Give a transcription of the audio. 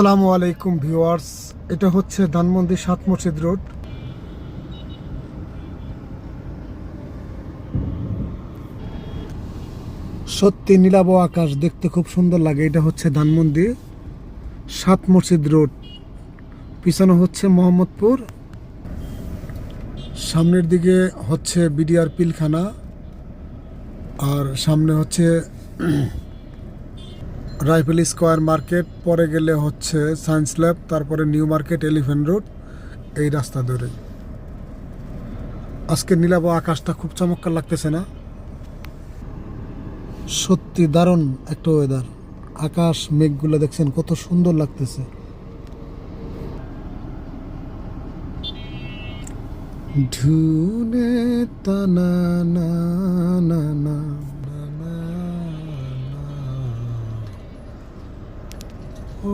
আসসালামু আলাইকুম ভিউয়ার্স, এটা হচ্ছে ধানমন্ডি ৭ মসজিদ রোড। সত্যি নীলাভ আকাশ দেখতে খুব সুন্দর লাগে। এটা হচ্ছে ধানমন্ডি ৭ মসজিদ রোড, পিছনে হচ্ছে মোহাম্মদপুর, সামনের দিকে হচ্ছে বিডিআর পিলখানা, আর সামনে হচ্ছে রাইফেল স্কোয়ার মার্কেট, পরে গেলে হচ্ছে সায়েন্স ল্যাব, তারপরে নিউ মার্কেট, এলিফ্যান্ট রোড। এই রাস্তা ধরে আজকে নীলাভ আকাশটা খুব চমৎকার লাগতেছে না? সত্যি দারুণ একটা ওয়েদার। আকাশ মেঘগুলো দেখছেন কত সুন্দর লাগতেছে। ঢুনে তানা না না না না না না। ও